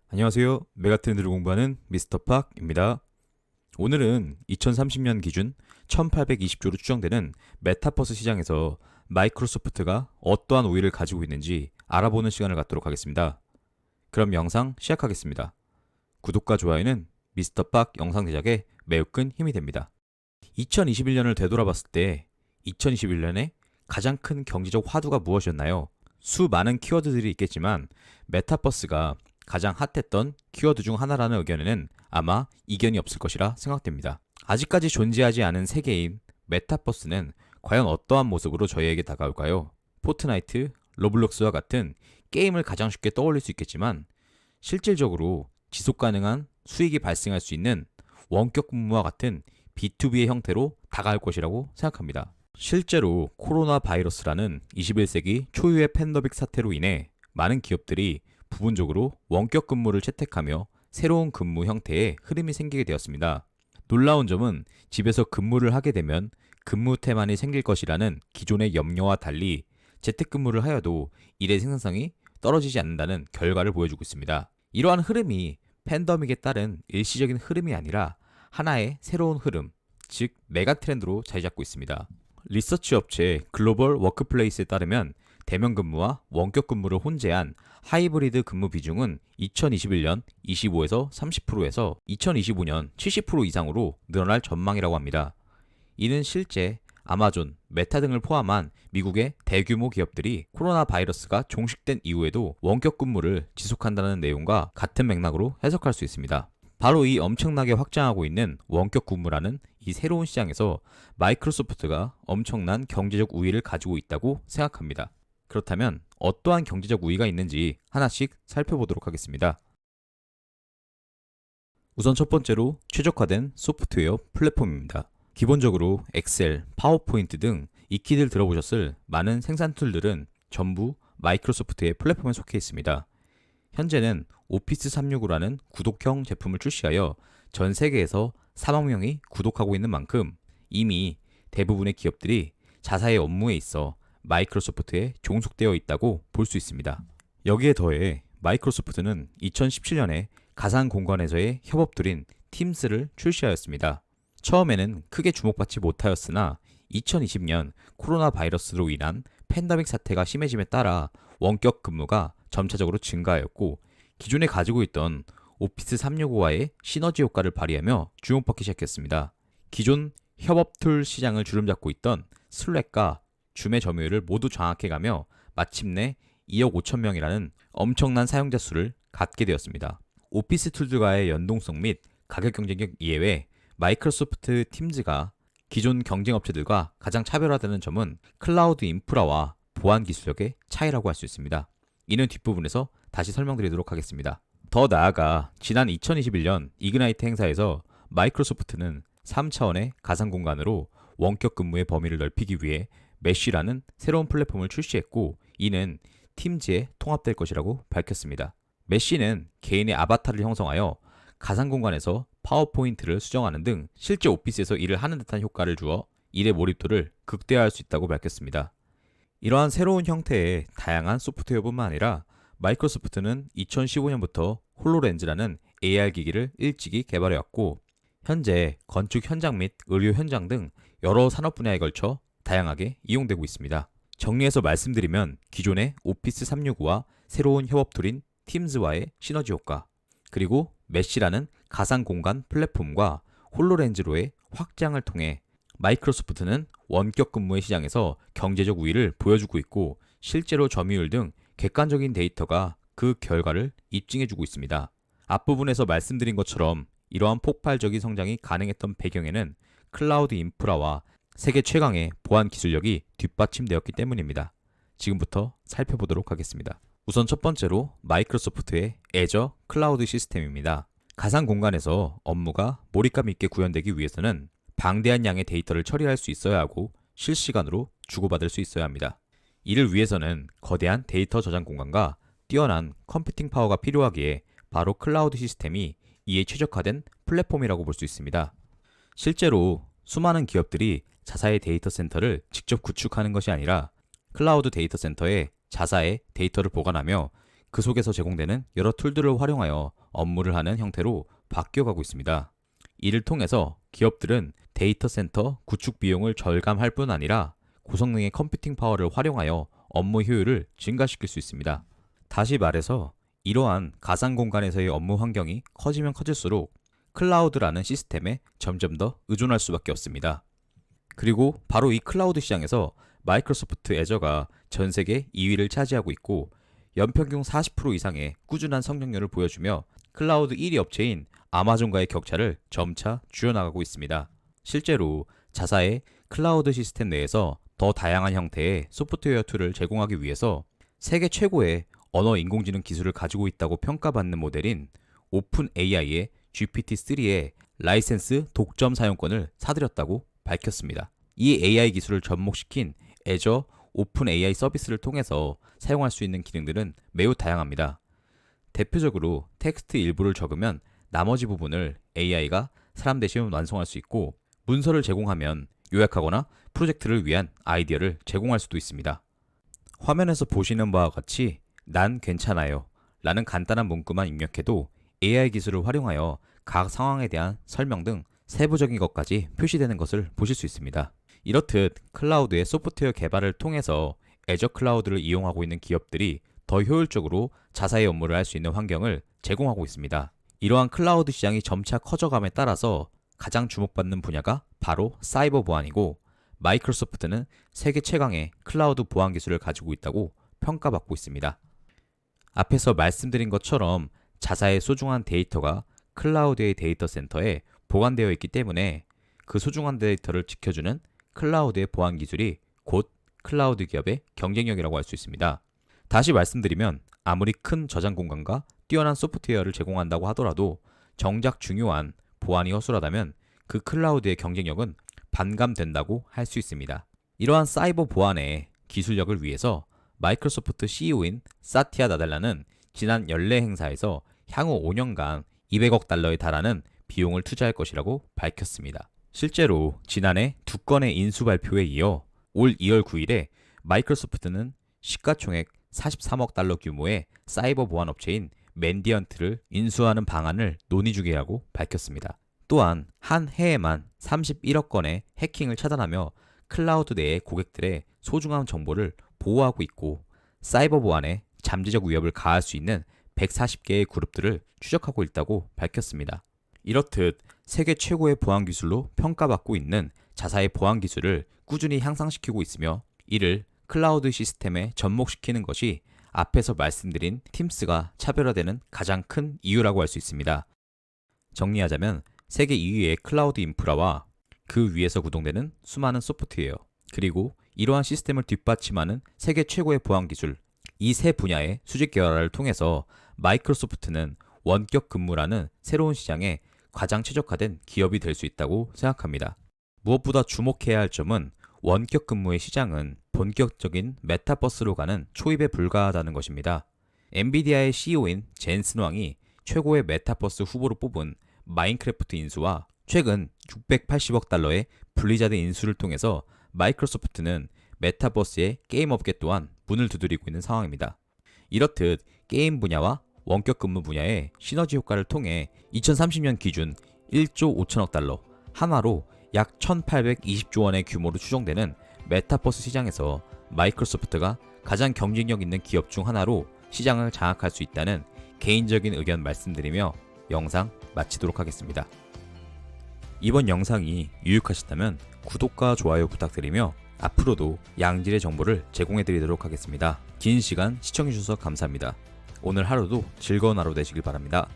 안녕하세요. 메가트렌드를 공부하는 미스터 팍입니다. 오늘은 2030년 기준 1820조로 추정되는 메타버스 시장에서 마이크로소프트가 어떠한 우위를 가지고 있는지 알아보는 시간을 갖도록 하겠습니다. 그럼 영상 시작하겠습니다. 구독과 좋아요는 미스터 팍 영상 제작에 매우 큰 힘이 됩니다. 2021년을 되돌아봤을 때 2021년에 가장 큰 경제적 화두가 무엇이었나요? 수많은 키워드들이 있겠지만 메타버스가 가장 핫했던 키워드 중 하나라는 의견에는 아마 이견이 없을 것이라 생각됩니다. 아직까지 존재하지 않은 세계인 메타버스는 과연 어떠한 모습으로 저희에게 다가올까요? 포트나이트, 로블록스와 같은 게임을 가장 쉽게 떠올릴 수 있겠지만 실질적으로 지속 가능한 수익이 발생할 수 있는 원격 근무와 같은 B2B의 형태로 다가올 것이라고 생각합니다. 실제로 코로나 바이러스라는 21세기 초유의 팬데믹 사태로 인해 많은 기업들이 부분적으로 원격 근무를 채택하며 새로운 근무 형태의 흐름이 생기게 되었습니다. 놀라운 점은 집에서 근무를 하게 되면 근무 태만이 생길 것이라는 기존의 염려와 달리 재택근무를 하여도 일의 생산성이 떨어지지 않는다는 결과를 보여주고 있습니다. 이러한 흐름이 팬데믹에 따른 일시적인 흐름이 아니라 하나의 새로운 흐름, 즉 메가 트렌드로 자리 잡고 있습니다. 리서치 업체 글로벌 워크플레이스에 따르면 대면 근무와 원격 근무를 혼재한 하이브리드 근무 비중은 2021년 25에서 30%에서 2025년 70% 이상으로 늘어날 전망이라고 합니다. 이는 실제 아마존, 메타 등을 포함한 미국의 대규모 기업들이 코로나 바이러스가 종식된 이후에도 원격 근무를 지속한다는 내용과 같은 맥락으로 해석할 수 있습니다. 바로 이 엄청나게 확장하고 있는 원격 근무라는 이 새로운 시장에서 마이크로소프트가 엄청난 경제적 우위를 가지고 있다고 생각합니다. 그렇다면 어떠한 경제적 우위가 있는지 하나씩 살펴보도록 하겠습니다. 우선 첫 번째로 최적화된 소프트웨어 플랫폼입니다. 기본적으로 엑셀, 파워포인트 등 익히들 들어보셨을 많은 생산 툴들은 전부 마이크로소프트의 플랫폼에 속해 있습니다. 현재는 오피스 365라는 구독형 제품을 출시하여 전 세계에서 4만 명이 구독하고 있는 만큼 이미 대부분의 기업들이 자사의 업무에 있어 마이크로소프트에 종속되어 있다고 볼 수 있습니다. 여기에 더해 마이크로소프트는 2017년에 가상 공간에서의 협업툴인 팀스를 출시하였습니다. 처음에는 크게 주목받지 못하였으나 2020년 코로나 바이러스로 인한 팬데믹 사태가 심해짐에 따라 원격 근무가 점차적으로 증가하였고 기존에 가지고 있던 오피스 365와의 시너지 효과를 발휘하며 주목받기 시작했습니다. 기존 협업 툴 시장을 주름잡고 있던 슬랙과 줌의 점유율을 모두 장악해가며 마침내 2억 5천 명이라는 엄청난 사용자 수를 갖게 되었습니다. 오피스 툴들과의 연동성 및 가격 경쟁력 이외에 마이크로소프트 팀즈가 기존 경쟁 업체들과 가장 차별화되는 점은 클라우드 인프라와 보안 기술력의 차이라고 할 수 있습니다. 이는 뒷부분에서 다시 설명드리도록 하겠습니다. 더 나아가 지난 2021년 이그나이트 행사에서 마이크로소프트는 3차원의 가상 공간으로 원격 근무의 범위를 넓히기 위해 메쉬라는 새로운 플랫폼을 출시했고 이는 팀즈에 통합될 것이라고 밝혔습니다. 메쉬는 개인의 아바타를 형성하여 가상 공간에서 파워포인트를 수정하는 등 실제 오피스에서 일을 하는 듯한 효과를 주어 일의 몰입도를 극대화할 수 있다고 밝혔습니다. 이러한 새로운 형태의 다양한 소프트웨어뿐만 아니라 마이크로소프트는 2015년부터 홀로렌즈라는 AR 기기를 일찍이 개발해왔고 현재 건축 현장 및 의료 현장 등 여러 산업 분야에 걸쳐 다양하게 이용되고 있습니다. 정리해서 말씀드리면 기존의 오피스 365와 새로운 협업 툴인 팀즈와의 시너지 효과, 그리고 메쉬라는 가상 공간 플랫폼과 홀로렌즈로의 확장을 통해 마이크로소프트는 원격 근무의 시장에서 경제적 우위를 보여주고 있고 실제로 점유율 등 객관적인 데이터가 그 결과를 입증해주고 있습니다. 앞부분에서 말씀드린 것처럼 이러한 폭발적인 성장이 가능했던 배경에는 클라우드 인프라와 세계 최강의 보안 기술력이 뒷받침되었기 때문입니다. 지금부터 살펴보도록 하겠습니다. 우선 첫 번째로 마이크로소프트의 애저 클라우드 시스템입니다. 가상 공간에서 업무가 몰입감 있게 구현되기 위해서는 방대한 양의 데이터를 처리할 수 있어야 하고 실시간으로 주고받을 수 있어야 합니다. 이를 위해서는 거대한 데이터 저장 공간과 뛰어난 컴퓨팅 파워가 필요하기에 바로 클라우드 시스템이 이에 최적화된 플랫폼이라고 볼 수 있습니다. 실제로 수많은 기업들이 자사의 데이터 센터를 직접 구축하는 것이 아니라 클라우드 데이터 센터에 자사의 데이터를 보관하며 그 속에서 제공되는 여러 툴들을 활용하여 업무를 하는 형태로 바뀌어가고 있습니다. 이를 통해서 기업들은 데이터 센터 구축 비용을 절감할 뿐 아니라 고성능의 컴퓨팅 파워를 활용하여 업무 효율을 증가시킬 수 있습니다. 다시 말해서 이러한 가상 공간에서의 업무 환경이 커지면 커질수록 클라우드라는 시스템에 점점 더 의존할 수밖에 없습니다. 그리고 바로 이 클라우드 시장에서 마이크로소프트 애저가 전 세계 2위를 차지하고 있고 연평균 40% 이상의 꾸준한 성장률을 보여주며 클라우드 1위 업체인 아마존과의 격차를 점차 줄여나가고 있습니다. 실제로 자사의 클라우드 시스템 내에서 더 다양한 형태의 소프트웨어 툴을 제공하기 위해서 세계 최고의 언어 인공지능 기술을 가지고 있다고 평가받는 모델인 오픈 AI의 GPT-3의 라이센스 독점 사용권을 사들였다고 밝혔습니다. 이 AI 기술을 접목시킨 애저 오픈 AI 서비스를 통해서 사용할 수 있는 기능들은 매우 다양합니다. 대표적으로 텍스트 일부를 적으면 나머지 부분을 AI가 사람 대신 완성할 수 있고 문서를 제공하면 요약하거나 프로젝트를 위한 아이디어를 제공할 수도 있습니다. 화면에서 보시는 바와 같이 난 괜찮아요 라는 간단한 문구만 입력해도 AI 기술을 활용하여 각 상황에 대한 설명 등 세부적인 것까지 표시되는 것을 보실 수 있습니다. 이렇듯 클라우드의 소프트웨어 개발을 통해서 애저 클라우드를 이용하고 있는 기업들이 더 효율적으로 자사의 업무를 할 수 있는 환경을 제공하고 있습니다. 이러한 클라우드 시장이 점차 커져감에 따라서 가장 주목받는 분야가 바로 사이버 보안이고 마이크로소프트는 세계 최강의 클라우드 보안 기술을 가지고 있다고 평가받고 있습니다. 앞에서 말씀드린 것처럼 자사의 소중한 데이터가 클라우드의 데이터 센터에 보관되어 있기 때문에 그 소중한 데이터를 지켜주는 클라우드의 보안 기술이 곧 클라우드 기업의 경쟁력이라고 할 수 있습니다. 다시 말씀드리면 아무리 큰 저장 공간과 뛰어난 소프트웨어를 제공한다고 하더라도 정작 중요한 보안이 허술하다면 그 클라우드의 경쟁력은 반감된다고 할 수 있습니다. 이러한 사이버 보안의 기술력을 위해서 마이크로소프트 CEO인 사티아 나델라는 지난 연례 행사에서 향후 5년간 200억 달러에 달하는 비용을 투자할 것이라고 밝혔습니다. 실제로 지난해 2건의 인수 발표에 이어 올 2월 9일에 마이크로소프트는 시가총액 43억 달러 규모의 사이버 보안 업체인 맨디언트를 인수하는 방안을 논의 중이라고 밝혔습니다. 또한 한 해에만 31억 건의 해킹을 차단하며 클라우드 내의 고객들의 소중한 정보를 보호하고 있고 사이버 보안에 잠재적 위협을 가할 수 있는 140개의 그룹들을 추적하고 있다고 밝혔습니다. 이렇듯 세계 최고의 보안 기술로 평가받고 있는 자사의 보안 기술을 꾸준히 향상시키고 있으며 이를 클라우드 시스템에 접목시키는 것이 앞에서 말씀드린 팀스가 차별화되는 가장 큰 이유라고 할 수 있습니다. 정리하자면 세계 2위의 클라우드 인프라와 그 위에서 구동되는 수많은 소프트웨어, 그리고 이러한 시스템을 뒷받침하는 세계 최고의 보안 기술, 이 세 분야의 수직 계열화를 통해서 마이크로소프트는 원격 근무라는 새로운 시장에 가장 최적화된 기업이 될 수 있다고 생각합니다. 무엇보다 주목해야 할 점은 원격 근무의 시장은 본격적인 메타버스로 가는 초입에 불과하다는 것입니다. 엔비디아의 CEO인 젠슨 왕이 최고의 메타버스 후보로 뽑은 마인크래프트 인수와 최근 680억 달러의 블리자드 인수를 통해서 마이크로소프트는 메타버스의 게임 업계 또한 문을 두드리고 있는 상황입니다. 이렇듯 게임 분야와 원격 근무 분야의 시너지 효과를 통해 2030년 기준 1조 5천억 달러, 한화로 약 1820조 원의 규모로 추정되는 메타버스 시장에서 마이크로소프트가 가장 경쟁력 있는 기업 중 하나로 시장을 장악할 수 있다는 개인적인 의견 말씀드리며 영상 마치도록 하겠습니다. 이번 영상이 유익하셨다면 구독과 좋아요 부탁드리며 앞으로도 양질의 정보를 제공해드리도록 하겠습니다. 긴 시간 시청해주셔서 감사합니다. 오늘 하루도 즐거운 하루 되시길 바랍니다.